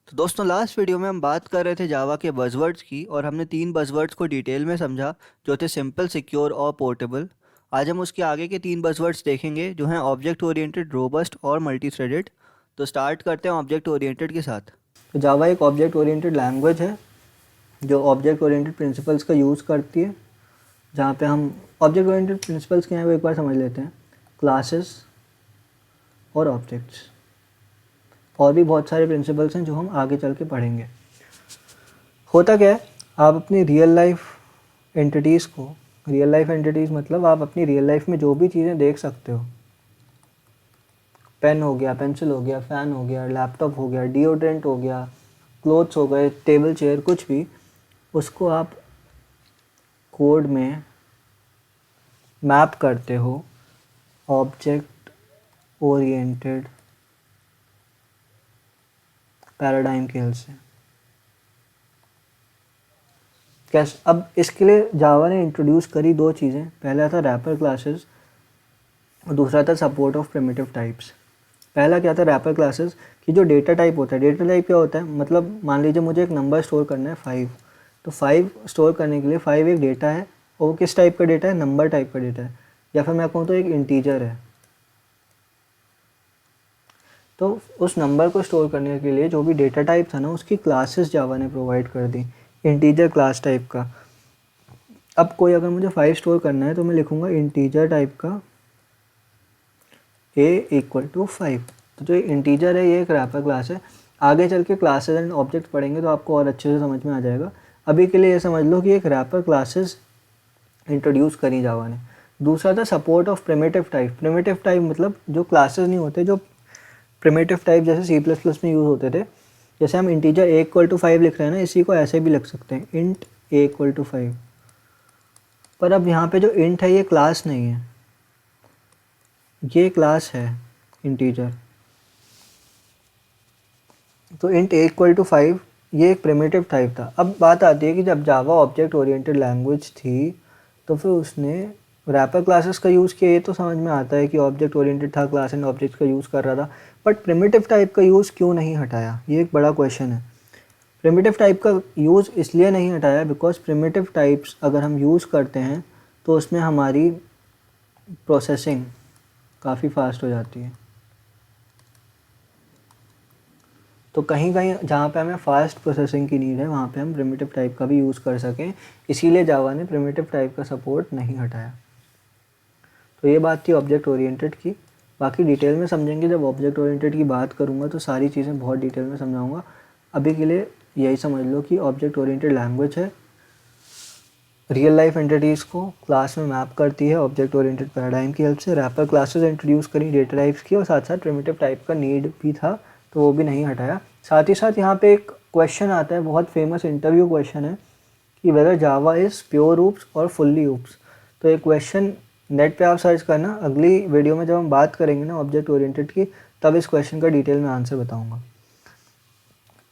तो दोस्तों last video में हम बात कर रहे थे जावा के बज़वर्ड्स की और हमने 3 बज़वर्ड्स को डिटेल में समझा जो थे सिंपल, सिक्योर और पोर्टेबल। आज हम उसके आगे के 3 बज़वर्ड्स देखेंगे जो हैं ऑब्जेक्ट ओरिएंटेड, रोबस्ट और मल्टी थ्रेडेड। तो स्टार्ट करते हैं ऑब्जेक्ट ओरिएंटेड के साथ। तो जावा एक ऑब्जेक्ट ओरिएंटेड लैंग्वेज है जो ऑब्जेक्ट ओरिएंटेड प्रिंसिपल्स का यूज़ करती है। जहाँ पे हम ऑब्जेक्ट ओरिएंटेड प्रिंसिपल्स क्या हैं वो एक बार समझ लेते हैं। क्लासेस और ऑब्जेक्ट्स, और भी बहुत सारे प्रिंसिपल्स हैं जो हम आगे चल के पढ़ेंगे। होता क्या है, आप अपनी रियल लाइफ एंटिटीज़ को, रियल लाइफ एंटिटीज़ मतलब आप अपनी रियल लाइफ में जो भी चीज़ें देख सकते हो, पेन हो गया, पेंसिल हो गया, फ़ैन हो गया, लैपटॉप हो गया, डिओड्रेंट हो गया, क्लोथ्स हो गए, टेबल चेयर, कुछ भी, उसको आप कोड में मैप करते हो ऑब्जेक्ट ओरिएंटेड पैराडाइम की हेल्प से। कैसे? अब इसके लिए जावा ने इंट्रोड्यूस करी दो चीज़ें। पहला था रैपर क्लासेस और दूसरा था सपोर्ट ऑफ प्रिमिटिव टाइप्स। पहला क्या था, रैपर क्लासेस, कि जो डेटा टाइप होता है, डेटा टाइप क्या होता है, मतलब मान लीजिए मुझे एक नंबर स्टोर करना है 5, तो 5 स्टोर करने के लिए 5 एक डेटा है, और वो किस टाइप का डेटा है, नंबर टाइप का डेटा है, या फिर मैं कहूँ तो एक इंटीजर है। तो उस नंबर को स्टोर करने के लिए जो भी डेटा टाइप था ना, उसकी क्लासेस जावा ने प्रोवाइड कर दी, इंटीजर क्लास टाइप का। अब कोई अगर मुझे 5 स्टोर करना है तो मैं लिखूँगा इंटीजर टाइप का a इक्वल टू 5। तो जो इंटीजर है ये एक रैपर क्लास है। आगे चल के क्लासेस एंड ऑब्जेक्ट पढ़ेंगे तो आपको और अच्छे से समझ में आ जाएगा। अभी के लिए ये समझ लो कि एक रैपर क्लासेस इंट्रोड्यूस करी जावा ने। दूसरा था support of primitive type. Primitive type मतलब जो क्लासेस नहीं होते, जो प्रिमिटिव टाइप जैसे C++ में यूज़ होते थे। जैसे हम इंटीजर a इक्वल टू 5 लिख रहे हैं ना, इसी को ऐसे भी लिख सकते हैं, इंट a इक्वल टू 5। पर अब यहाँ पे जो इंट है ये क्लास नहीं है, ये क्लास है इंटीजर। तो इंट a इक्वल टू 5 ये एक प्रिमिटिव टाइप था। अब बात आती है कि जब जावा ऑब्जेक्ट ओरिएंटेड लैंग्वेज थी तो फिर उसने रैपर क्लासेस का यूज़ किया। ये तो समझ में आता है कि ऑब्जेक्ट ओरिएंटेड था, क्लास एंड ऑब्जेक्ट का यूज़ कर रहा था, बट प्रिमिटिव टाइप का यूज़ क्यों नहीं हटाया, ये एक बड़ा क्वेश्चन है। प्रिमिटिव टाइप का यूज़ इसलिए नहीं हटाया बिकॉज प्रिमिटिव टाइप्स अगर हम यूज़ करते हैं तो उसमें हमारी प्रोसेसिंग काफ़ी फास्ट हो जाती है। तो कहीं कहीं जहाँ पे हमें फास्ट प्रोसेसिंग की नीड है वहाँ पे हम प्रिमिटिव टाइप का भी यूज़ कर सकें, इसीलिए जावा ने प्रिमिटिव टाइप का सपोर्ट नहीं हटाया। तो ये बात थी ऑब्जेक्ट ओरिएंटेड की। बाकी डिटेल में समझेंगे जब ऑब्जेक्ट ओरिएंटेड की बात करूँगा, तो सारी चीज़ें बहुत डिटेल में समझाऊँगा। अभी के लिए यही समझ लो कि ऑब्जेक्ट ओरिएंटेड लैंग्वेज है, रियल लाइफ एंटिटीज़ को क्लास में मैप करती है ऑब्जेक्ट ओरिएंटेड पैराडाइम की हेल्प से। रैपर क्लासेस इंट्रोड्यूस करी डेटा टाइप्स की, और साथ साथ प्रिमिटिव टाइप का नीड भी था तो वो भी नहीं हटाया। साथ ही साथ यहाँ पे एक क्वेश्चन आता है, बहुत फेमस इंटरव्यू क्वेश्चन है, कि whether Java is pure oops और फुल्ली ऊप्स। तो ये क्वेश्चन नेट पे आप सर्च करना, अगली वीडियो में जब हम बात करेंगे ना ऑब्जेक्ट ओरिएंटेड की, तब इस क्वेश्चन का डिटेल में आंसर बताऊँगा।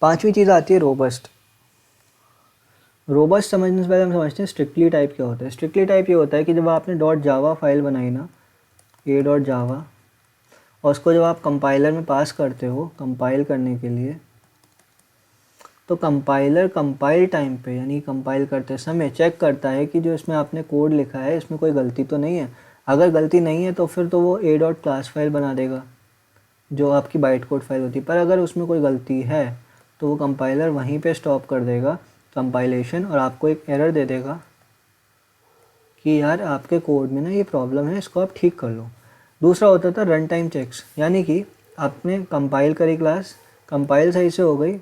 पाँचवीं चीज़ आती है रोबस्ट। रोबस्ट समझने से पहले हम समझते हैं स्ट्रिक्टली टाइप क्या होता है। स्ट्रिक्टली टाइप ये होता है कि जब आपने डॉट जावा फाइल बनाई ना, a डॉट जावा, और उसको जब आप कंपाइलर में पास करते हो कंपाइल करने के लिए, तो कंपाइलर कंपाइल टाइम पे यानी कंपाइल करते समय चेक करता है कि जो इसमें आपने कोड लिखा है इसमें कोई गलती तो नहीं है। अगर गलती नहीं है तो फिर तो वो a डॉट क्लास फाइल बना देगा जो आपकी बाइट कोड फाइल होती है। पर अगर उसमें कोई गलती है तो वो कंपाइलर वहीं पे स्टॉप कर देगा कंपाइलेशन, और आपको एक एरर दे देगा कि यार आपके कोड में ना ये प्रॉब्लम है, इसको आप ठीक कर लो। दूसरा होता था रन टाइम चेक्स, यानी कि आपने कंपाइल करी क्लास, कंपाइल सही से हो गई,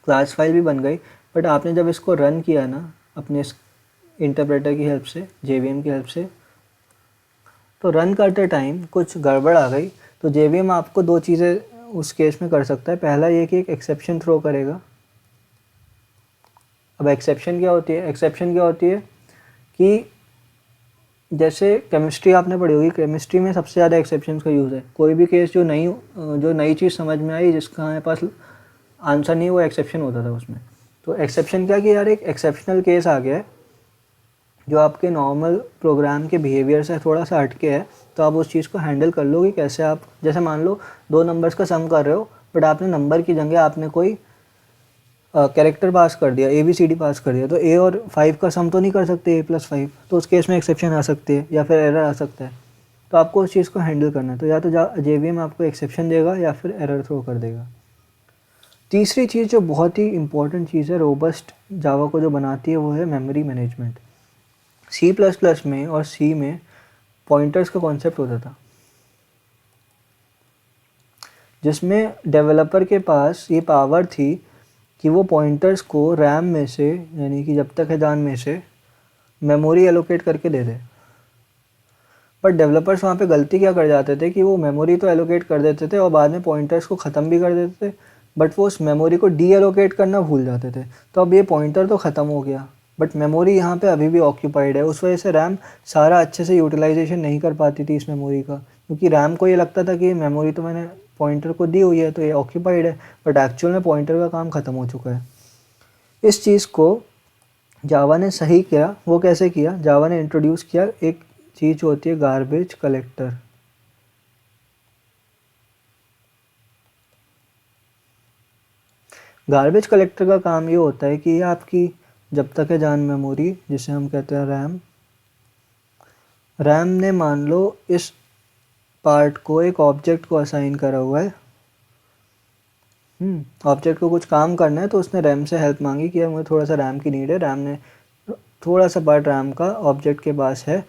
क्लास फाइल भी बन गई, बट आपने जब इसको रन किया ना अपने इंटरप्रेटर की हेल्प से, JVM की हेल्प से, तो रन करते टाइम कुछ गड़बड़ आ गई, तो JVM आपको दो चीज़ें उस केस में कर सकता है। पहला ये कि एक एक्सेप्शन थ्रो करेगा। अब एक्सेप्शन क्या होती है? एक्सेप्शन क्या होती है कि जैसे केमिस्ट्री आपने पढ़ी होगी, केमिस्ट्री में सबसे ज़्यादा एक्सेप्शंस का यूज़ है। कोई भी केस जो नई चीज़ समझ में आई जिसका हमारे पास आंसर नहीं, वो एक्सेप्शन होता था उसमें। तो एक्सेप्शन क्या कि यार एक एक्सेप्शनल केस आ गया है जो आपके नॉर्मल प्रोग्राम के बिहेवियर से थोड़ा सा हटके है, तो आप उस चीज़ को हैंडल कर लो कि कैसे आप, जैसे मान लो दो नंबर्स का सम कर रहे हो, बट आपने नंबर की जगह आपने कोई कैरेक्टर पास कर दिया, ABCD पास कर दिया, तो A और 5 का सम तो नहीं कर सकते A+5, तो उस केस में एक्सेप्शन आ सकती है या फिर एरर आ सकता है। तो आपको उस चीज़ को हैंडल करना है, तो या तो JVM आपको एक्सेप्शन देगा या फिर एरर थ्रो कर देगा। तीसरी चीज़ जो बहुत ही इंपॉर्टेंट चीज़ है रोबस्ट जावा को जो बनाती है वो है मेमोरी मैनेजमेंट। C++ में और C में पॉइंटर्स का कॉन्सेप्ट होता था, जिसमें डेवलपर के पास ये पावर थी कि वो पॉइंटर्स को रैम में से, यानी कि जब तक है जान में से, मेमोरी एलोकेट करके दे दे। पर डेवलपर्स वहाँ पे गलती क्या कर जाते थे कि वो मेमोरी तो एलोकेट कर देते थे और बाद में पॉइंटर्स को ख़त्म भी कर देते थे, बट वो उस मेमोरी को डी एलोकेट करना भूल जाते थे। तो अब ये पॉइंटर तो ख़त्म हो गया, बट मेमोरी यहाँ पे अभी भी ऑक्यूपाइड है। उस वजह से रैम सारा अच्छे से यूटिलाइजेशन नहीं कर पाती थी इस मेमोरी का, क्योंकि रैम को ये लगता था कि ये मेमोरी तो मैंने पॉइंटर को दी हुई है तो ये ऑक्यूपाइड है, बट एक्चुअल में पॉइंटर का काम ख़त्म हो चुका है। इस चीज़ को जावा ने सही किया। वो कैसे किया? जावा ने इंट्रोड्यूस किया एक चीज़ होती है गार्बेज कलेक्टर। गार्बेज कलेक्टर का काम ये होता है कि ये आपकी जब तक है जान मेमोरी, जिसे हम कहते हैं रैम ने मान लो इस पार्ट को एक ऑब्जेक्ट को असाइन करा हुआ है। ऑब्जेक्ट को कुछ काम करना है तो उसने रैम से हेल्प मांगी कि यार मुझे थोड़ा सा रैम की नीड है। रैम ने थोड़ा सा पार्ट रैम का ऑब्जेक्ट के पास है,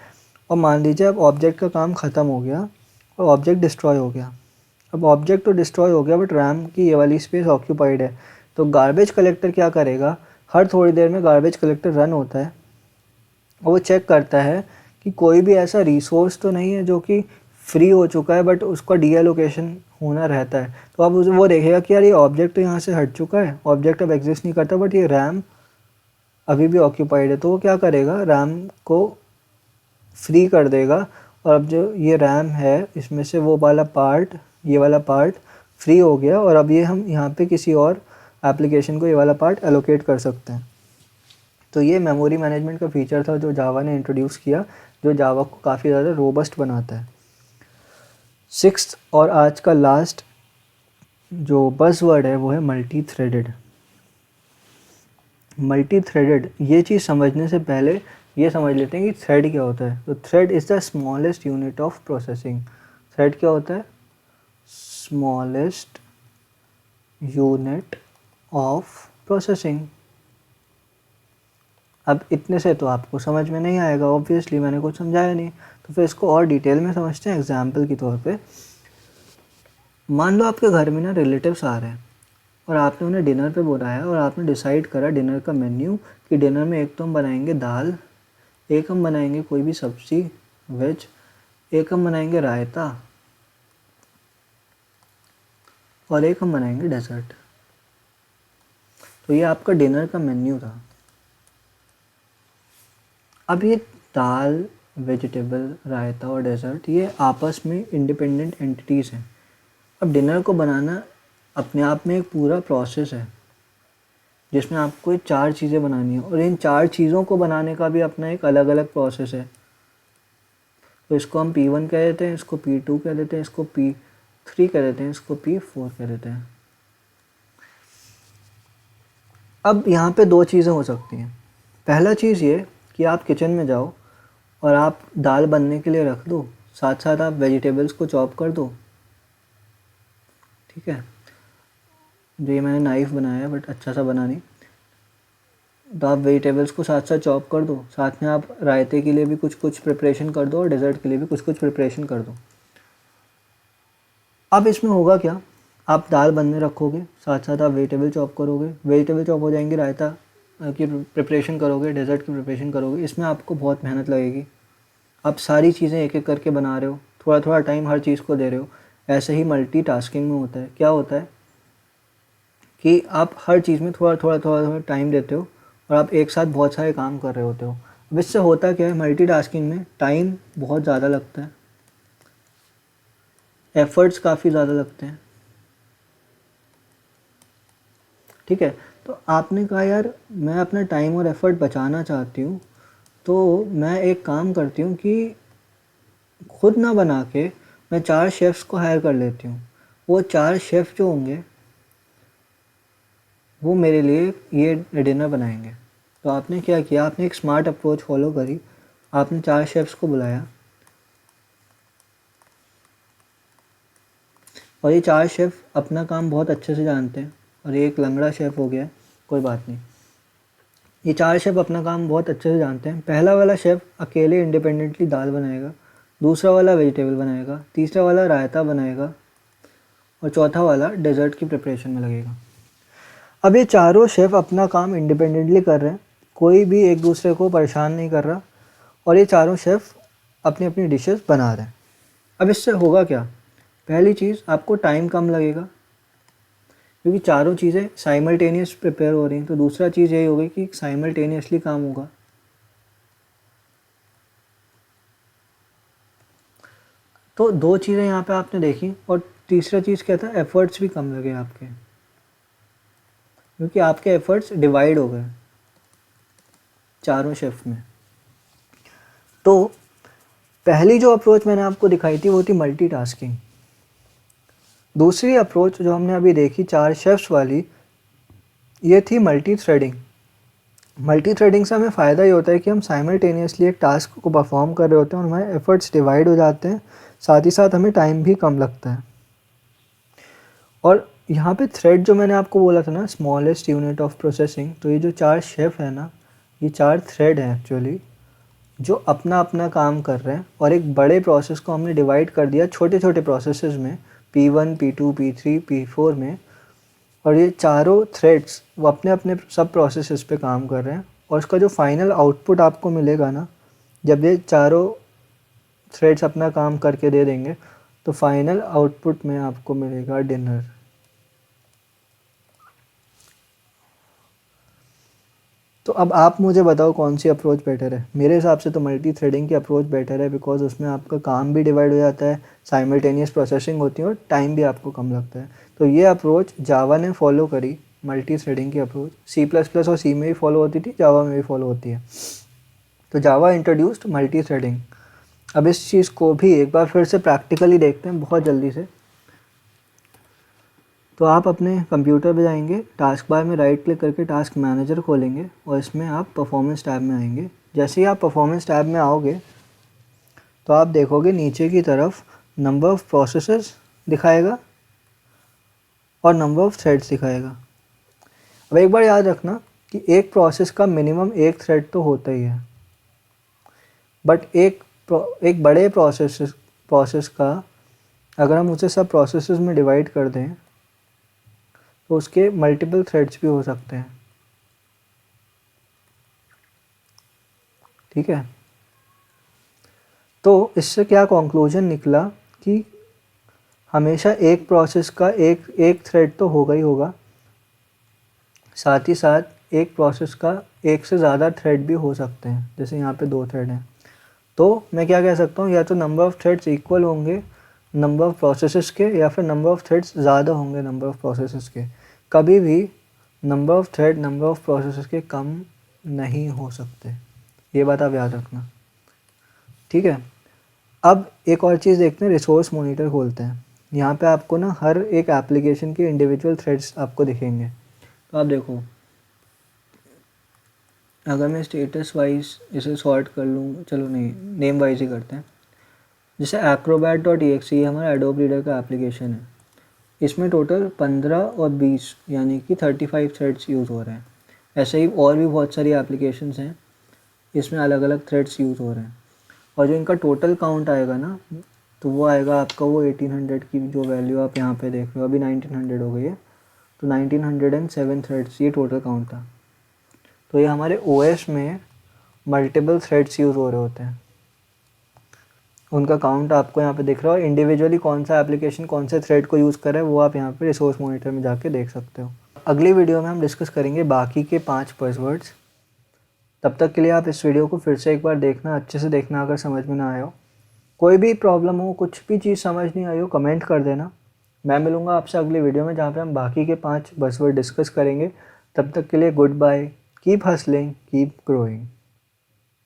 और मान लीजिए अब ऑब्जेक्ट का काम ख़त्म हो गया और ऑब्जेक्ट डिस्ट्रॉय हो गया। अब ऑब्जेक्ट तो डिस्ट्रॉय हो गया बट रैम की ये वाली स्पेस ऑक्यूपाइड है। तो गार्बेज कलेक्टर क्या करेगा, हर थोड़ी देर में गार्बेज कलेक्टर रन होता है और वो चेक करता है कि कोई भी ऐसा रिसोर्स तो नहीं है जो कि फ्री हो चुका है बट उसका डीएलोकेशन होना रहता है। तो अब वो देखेगा कि यार ये ऑब्जेक्ट तो यहाँ से हट चुका है, ऑब्जेक्ट अब एग्जिस्ट नहीं करता, बट ये रैम अभी भी ऑक्यूपाइड है। तो वो क्या करेगा, रैम को फ्री कर देगा, और अब जो ये रैम है इसमें से वो वाला पार्ट, ये वाला पार्ट फ्री हो गया, और अब ये हम यहाँ पे किसी और एप्लीकेशन को ये वाला पार्ट एलोकेट कर सकते हैं। तो ये मेमोरी मैनेजमेंट का फीचर था जो जावा ने इंट्रोड्यूस किया, जो जावा को काफ़ी ज़्यादा रोबस्ट बनाता है। सिक्स्थ और आज का लास्ट जो बज़वर्ड है वो है मल्टी थ्रेडेड। मल्टी थ्रेडेड, ये चीज़ समझने से पहले ये समझ लेते हैं कि थ्रेड क्या होता है। तो thread is the smallest unit of processing. Thread क्या होता है? Smallest unit of processing. अब इतने से तो आपको समझ में नहीं आएगा, ऑब्वियसली मैंने कुछ समझाया नहीं, तो फिर इसको और डिटेल में समझते हैं एग्जाम्पल के तौर पे। मान लो आपके घर में ना रिलेटिव्स आ रहे हैं और आपने उन्हें डिनर पे बुलाया और आपने डिसाइड करा डिनर का मेन्यू कि डिनर में एक तो हम बनाएंगे दाल, एक हम बनाएंगे कोई भी सब्ज़ी वेज, एक हम बनाएंगे रायता, और एक हम बनाएंगे डेजर्ट। तो ये आपका डिनर का मेन्यू था। अब ये दाल, वेजिटेबल, रायता और डेजर्ट ये आपस में इंडिपेंडेंट एंटिटीज़ हैं। अब डिनर को बनाना अपने आप में एक पूरा प्रोसेस है जिसमें आपको ये 4 चीज़ें बनानी है, और इन 4 चीज़ों को बनाने का भी अपना एक अलग अलग प्रोसेस है। तो इसको हम P1 कह देते हैं, इसको P2 कह देते हैं, इसको P3 कह देते हैं, इसको P4 कह देते हैं। अब यहाँ पे 2 चीज़ें हो सकती हैं। पहला चीज़ ये कि आप किचन में जाओ और आप दाल बनने के लिए रख दो, साथ साथ आप वेजिटेबल्स को चॉप कर दो, ठीक है। जो ये मैंने नाइफ़ बनाया है बट अच्छा सा बना नहीं, तो आप वेजिटेबल्स को साथ साथ चॉप कर दो, साथ में आप रायते के लिए भी कुछ कुछ प्रिपरेशन कर दो और डेज़र्ट के लिए भी कुछ कुछ प्रिपरेशन कर दो। अब इसमें होगा क्या, आप दाल बनने रखोगे, साथ साथ आप वेजिटेबल चॉप करोगे, वेजिटेबल चॉप हो जाएंगे, रायता की प्रिपरेशन करोगे, डेज़र्ट की प्रिपरेशन करोगे। इसमें आपको बहुत मेहनत लगेगी। आप सारी चीज़ें एक एक करके बना रहे हो, थोड़ा थोड़ा टाइम हर चीज़ को दे रहे हो। ऐसे ही मल्टीटास्किंग में होता है। क्या होता है कि आप हर चीज़ में थोड़ा थोड़ा थोड़ा थोड़ा टाइम देते हो और आप एक साथ बहुत सारे काम कर रहे होते हो। अब इससे होता क्या है, मल्टीटास्किंग में टाइम बहुत ज़्यादा लगता है, एफ़र्ट्स काफ़ी ज़्यादा लगते हैं, ठीक है। तो आपने कहा यार मैं अपना टाइम और एफ़र्ट बचाना चाहती हूँ, तो मैं एक काम करती हूँ कि खुद ना बना के मैं 4 शेफ़्स को हायर कर लेती हूँ। वो 4 शेफ़ जो होंगे वो मेरे लिए ये डिनर बनाएंगे। तो आपने क्या किया, आपने एक स्मार्ट अप्रोच फॉलो करी, आपने 4 शेफ्स को बुलाया और ये 4 शेफ़ अपना काम बहुत अच्छे से जानते हैं और ये एक लंगड़ा शेफ़ हो गया, कोई बात नहीं। ये 4 शेफ़ अपना काम बहुत अच्छे से जानते हैं। पहला वाला शेफ़ अकेले इंडिपेंडेंटली दाल बनाएगा, दूसरा वाला वेजिटेबल बनाएगा, तीसरा वाला रायता बनाएगा और चौथा वाला डेज़र्ट की प्रिपरेशन में लगेगा। अब ये चारों शेफ़ अपना काम इंडिपेंडेंटली कर रहे हैं, कोई भी एक दूसरे को परेशान नहीं कर रहा और ये चारों शेफ़ अपनी अपनी डिशेस बना रहे हैं। अब इससे होगा क्या, पहली चीज़ आपको टाइम कम लगेगा क्योंकि चारों चीज़ें साइमल्टेनियस प्रिपेयर हो रही हैं। तो दूसरा चीज़ यही होगी कि साइमल्टेनियसली काम होगा। तो 2 चीज़ें यहाँ पे आपने देखी और तीसरा चीज़ क्या था, एफ़र्ट्स भी कम लगे आपके, क्योंकि आपके एफ़र्ट्स डिवाइड हो गए चारों शेफ़ में। तो पहली जो अप्रोच मैंने आपको दिखाई थी वो थी मल्टीटास्किंग। दूसरी अप्रोच जो हमने अभी देखी 4 शेफ्स वाली, ये थी मल्टी थ्रेडिंग। मल्टी थ्रेडिंग से हमें फ़ायदा ये होता है कि हम साइमल्टेनियसली एक टास्क को परफॉर्म कर रहे होते हैं और हमारे एफर्ट्स डिवाइड हो जाते हैं, साथ ही साथ हमें टाइम भी कम लगता है। और यहाँ पे थ्रेड जो मैंने आपको बोला था ना, स्मॉलेस्ट यूनिट ऑफ प्रोसेसिंग, तो ये जो 4 शेफ़ है ना, ये 4 थ्रेड हैं एक्चुअली, जो अपना अपना काम कर रहे हैं और एक बड़े प्रोसेस को हमने डिवाइड कर दिया छोटे छोटे प्रोसेसेस में, P1, P2, P3, P4 में। और ये चारों थ्रेड्स वो अपने अपने सब प्रोसेसेस पे काम कर रहे हैं और उसका जो फाइनल आउटपुट आपको मिलेगा ना, जब ये चारों थ्रेड्स अपना काम करके दे देंगे तो फाइनल आउटपुट में आपको मिलेगा डिनर। तो अब आप मुझे बताओ कौन सी अप्रोच बेटर है। मेरे हिसाब से तो मल्टी थ्रेडिंग की अप्रोच बेटर है, बिकॉज उसमें आपका काम भी डिवाइड हो जाता है, साइमल्टेनियस प्रोसेसिंग होती है और टाइम भी आपको कम लगता है। तो ये अप्रोच जावा ने फॉलो करी, मल्टी थ्रेडिंग की अप्रोच C++ और सी में भी फॉलो होती थी, जावा में भी फॉलो होती है। तो जावा इंट्रोड्यूस्ड मल्टी थ्रेडिंग। अब इस चीज़ को भी एक बार फिर से प्रैक्टिकली देखते हैं बहुत जल्दी से। तो आप अपने कंप्यूटर पे जाएंगे, टास्क बार में राइट क्लिक करके टास्क मैनेजर खोलेंगे और इसमें आप परफॉर्मेंस टैब में आएंगे। जैसे ही आप परफॉर्मेंस टैब में आओगे तो आप देखोगे नीचे की तरफ नंबर ऑफ़ प्रोसेसेस दिखाएगा और नंबर ऑफ़ थ्रेड्स दिखाएगा। अब एक बार याद रखना कि एक प्रोसेस का मिनिमम एक थ्रेड तो होता ही है, बट एक बड़े प्रोसेस का अगर हम उसे सब प्रोसेसेस में डिवाइड कर दें तो उसके मल्टीपल थ्रेड्स भी हो सकते हैं। ठीक है, तो इससे क्या कंक्लूजन निकला कि हमेशा एक प्रोसेस का एक थ्रेड तो होगा ही होगा, साथ ही साथ एक प्रोसेस का एक से ज़्यादा थ्रेड भी हो सकते हैं। जैसे यहाँ पे 2 थ्रेड हैं, तो मैं क्या कह सकता हूँ, या तो नंबर ऑफ़ थ्रेड्स इक्वल होंगे नंबर ऑफ़ प्रोसेसेस के, या फिर नंबर ऑफ़ थ्रेड्स ज़्यादा होंगे नंबर ऑफ़ प्रोसेसेस के। कभी भी number of thread number of processes के कम नहीं हो सकते, ये बात आप याद रखना। ठीक है, अब एक और चीज़ देखते हैं, रिसोर्स मॉनिटर खोलते हैं। यहाँ पे आपको ना हर एक एप्लीकेशन के इंडिविजुअल थ्रेड्स आपको दिखेंगे। तो आप देखो, अगर मैं स्टेटस वाइज इसे सॉर्ट कर लूँ, चलो नहीं नेम वाइज ही करते हैं। जैसे acrobat.exe हमारा एडोब रीडर का एप्लीकेशन है, इसमें टोटल 15 और 20 यानी कि 35 थ्रेड्स यूज़ हो रहे हैं। ऐसे ही और भी बहुत सारी एप्लीकेशंस हैं, इसमें अलग अलग थ्रेड्स यूज़ हो रहे हैं। और जो इनका टोटल काउंट आएगा ना, तो वो आएगा आपका वो 1800 की जो वैल्यू आप यहाँ पे देख रहे हो, अभी 1900 हो गई है, तो 1907 थ्रेड्स ये टोटल काउंट था। तो ये हमारे OS में मल्टीपल थ्रेड्स यूज़ हो रहे होते हैं, उनका काउंट आपको यहाँ पे दिख रहा है। और इंडिविजुअली कौन सा एप्लीकेशन कौन से थ्रेड को यूज़ कर रहा है वो आप यहाँ पे रिसोर्स मॉनिटर में जाके देख सकते हो। अगली वीडियो में हम डिस्कस करेंगे बाकी के 5 बज़वर्ड्स। तब तक के लिए आप इस वीडियो को फिर से एक बार देखना, अच्छे से देखना अगर समझ में ना आया हो। कोई भी प्रॉब्लम हो, कुछ भी चीज़ समझ नहीं आई हो, कमेंट कर देना। मैं मिलूँगा आपसे अगली वीडियो में जहाँ पे हम बाकी के 5 बज़वर्ड डिस्कस करेंगे। तब तक के लिए good bye, keep hustling, keep growing.